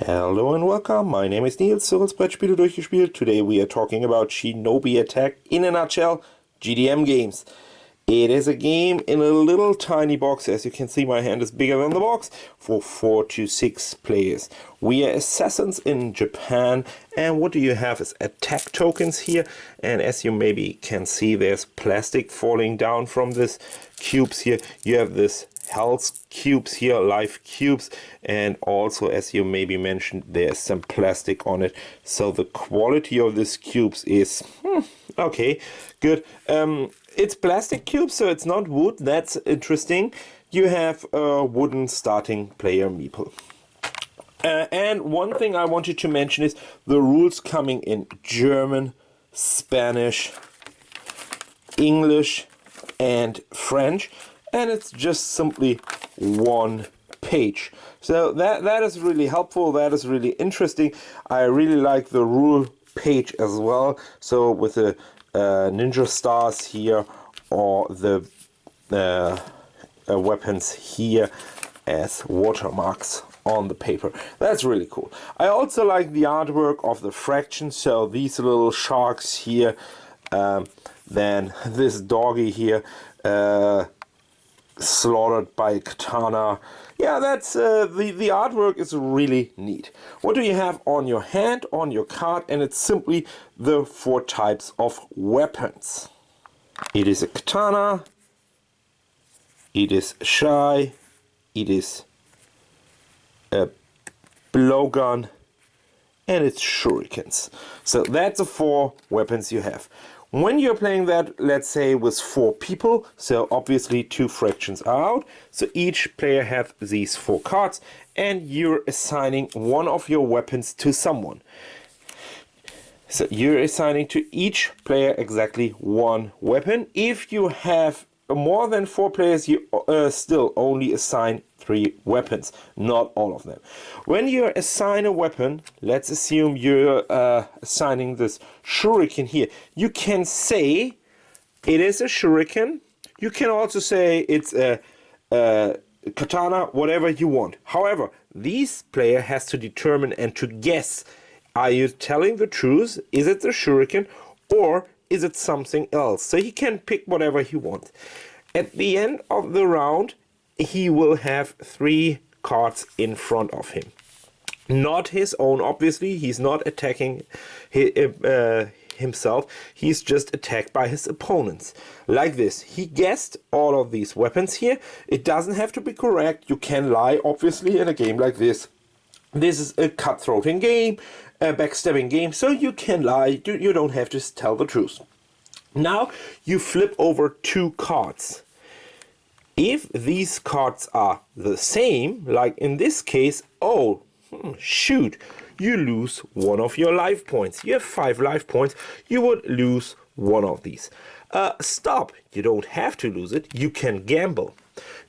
Hello and welcome, my name is Nils, Cyrils Brettspiele durchgespielt. Today we are talking about Shinobi Attack in a nutshell, GDM games. It is a game in a little tiny box, as you can see my hand is bigger than the box, for 4 to 6 players. We are assassins in Japan, and what do you have is attack tokens here, and as you maybe can see there's plastic falling down from this cubes here. You have this health cubes here, life cubes, and also as you maybe mentioned there's some plastic on it, so the quality of this cubes is okay, good. It's plastic cubes, so it's not wood. That's interesting. You have a wooden starting player meeple. And one thing I wanted to mention is the rules coming in German, Spanish, English and French, and it's just simply one page. So that is really helpful, that is really interesting. I really like the rule page as well, so with the ninja stars here or the weapons here as watermarks on the paper. That's really cool. I also like the artwork of the fractions, so these little sharks here, then this doggy here, slaughtered by katana. Yeah, that's the artwork is really neat. What do you have on your hand, on your card? And it's simply the 4 types of weapons. It is a katana, it is a shai, it is a blowgun, and it's shurikens. So that's the 4 weapons you have. When you're playing that, let's say with 4 people, so obviously 2 fractions are out, so each player has these 4 cards, and you're assigning one of your weapons to someone. So you're assigning to each player exactly 1 weapon. If you have more than 4 players, you still only assign 3 weapons, not all of them. When you assign a weapon, let's assume you're assigning this shuriken here. You can say it is a shuriken. You can also say it's a katana, whatever you want. However, this player has to determine and to guess, are you telling the truth? Is it the shuriken or is it something else? So he can pick whatever he wants. At the end of the round, he will have 3 cards in front of him. Not his own, obviously. He's not attacking himself. He's just attacked by his opponents. Like this. He guessed all of these weapons here. It doesn't have to be correct. You can lie, obviously, in a game like this. This is a cutthroating game, a backstabbing game, so you can lie. You don't have to tell the truth. Now you flip over 2 cards. If these cards are the same, like in this case, oh, shoot, you lose 1 of your life points. You have 5 life points, you would lose 1 of these. Stop, you don't have to lose it, you can gamble.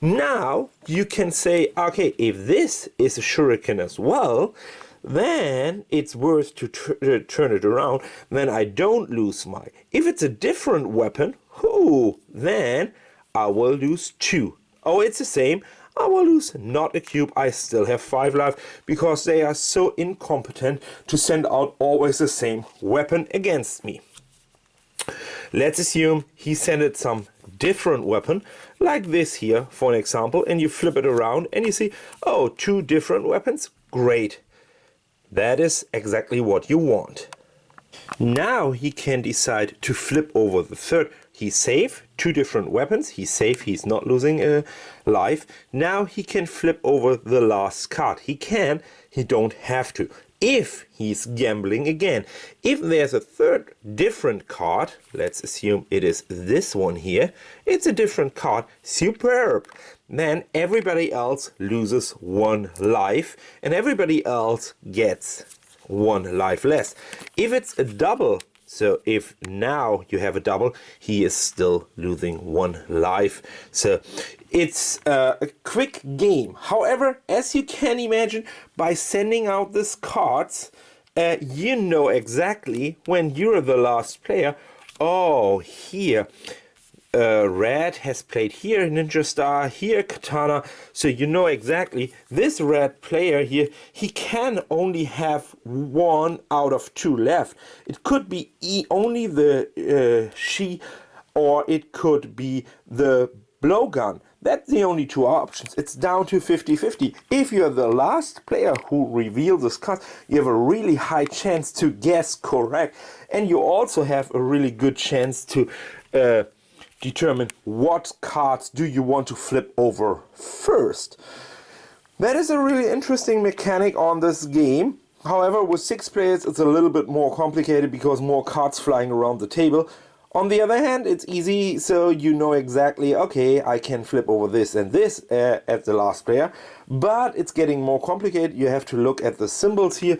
Now you can say, okay, if this is a shuriken as well, then it's worth to turn it around, then I don't lose my. If it's a different weapon, then I will lose 2. Oh, it's the same, I will lose not a cube, I still have 5 life, because they are so incompetent to send out always the same weapon against me. Let's assume he sent some different weapon, like this here, for an example, and you flip it around and you see, oh, 2 different weapons, great. That is exactly what you want. Now he can decide to flip over the 3rd. He's safe, 2 different weapons, he's safe, he's not losing a life. Now he can flip over the last card. He can, he don't have to. If he's gambling again. If there's a 3rd different card, let's assume it is this one here, it's a different card, superb. Then everybody else loses 1 life and everybody else gets 1 life less. If it's a double, so if now you have a double, he is still losing 1 life. So it's a quick game. However, as you can imagine, by sending out these cards, you know exactly when you're the last player, oh, here, red has played here Ninja Star, here Katana, so you know exactly this red player here, he can only have 1 out of 2 left. It could be only the Shi, or it could be the blowgun. That's the only 2 options. It's down to 50-50. If you're the last player who reveals this card, you have a really high chance to guess correct, and you also have a really good chance to determine what cards do you want to flip over first. That is a really interesting mechanic on this game. However, with 6 players it's a little bit more complicated because more cards flying around the table. On the other hand, it's easy, so you know exactly, okay, I can flip over this and this at the last player. But it's getting more complicated. You have to look at the symbols here.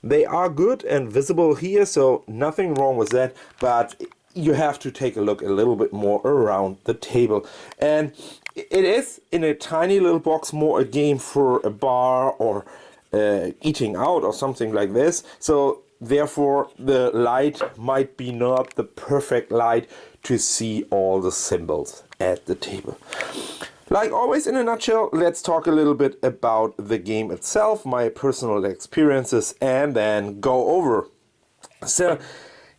They are good and visible here, so nothing wrong with that. But you have to take a look a little bit more around the table. And it is, in a tiny little box, more a game for a bar or eating out or something like this. So therefore, the light might be not the perfect light to see all the symbols at the table. Like always, in a nutshell, let's talk a little bit about the game itself, my personal experiences, and then go over. So,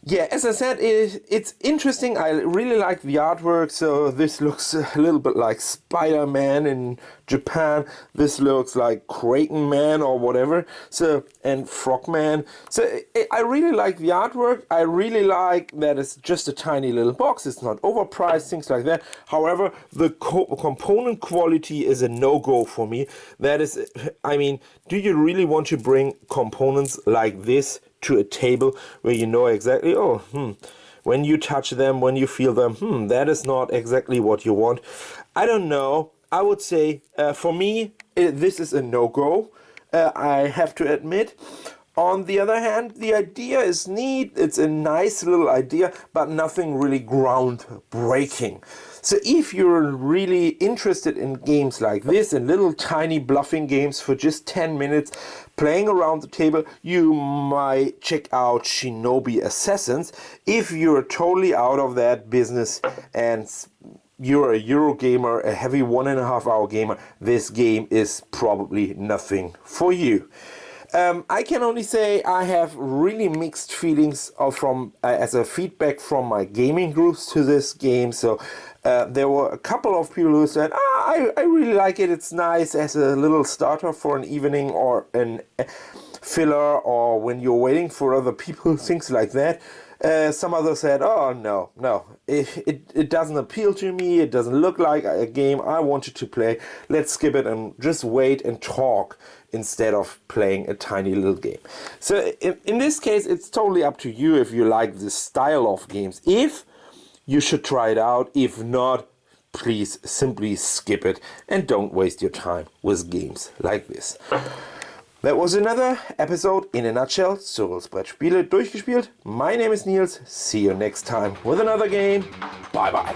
yeah, as I said, it's interesting. I really like the artwork. So this looks a little bit like Spider-Man in Japan. This looks like Kraken Man or whatever. So, and Frogman. So I really like the artwork. I really like that it's just a tiny little box. It's not overpriced, things like that. However, the component quality is a no-go for me. That is, I mean, do you really want to bring components like this to a table where you know exactly, when you touch them, when you feel them, that is not exactly what you want? I don't know. I would say, for me, this is a no-go, I have to admit. On the other hand, the idea is neat. It's a nice little idea, but nothing really groundbreaking. So if you're really interested in games like this, and little tiny bluffing games for just 10 minutes, playing around the table, you might check out Shinobi Assassins. If you're totally out of that business and you're a Euro gamer, a heavy 1.5 hour gamer, this game is probably nothing for you. I can only say I have really mixed feelings from as a feedback from my gaming groups to this game. So there were a couple of people who said, I really like it, it's nice as a little starter for an evening or an filler, or when you're waiting for other people, things like that. Some others said, oh no, it doesn't appeal to me, it doesn't look like a game I wanted to play, let's skip it and just wait and talk instead of playing a tiny little game. So in this case, it's totally up to you if you like this style of games. If you should try it out, if not, please simply skip it and don't waste your time with games like this. That was another episode in a nutshell. Cyrils Brettspiele durchgespielt. My name is Nils. See you next time with another game. Bye bye.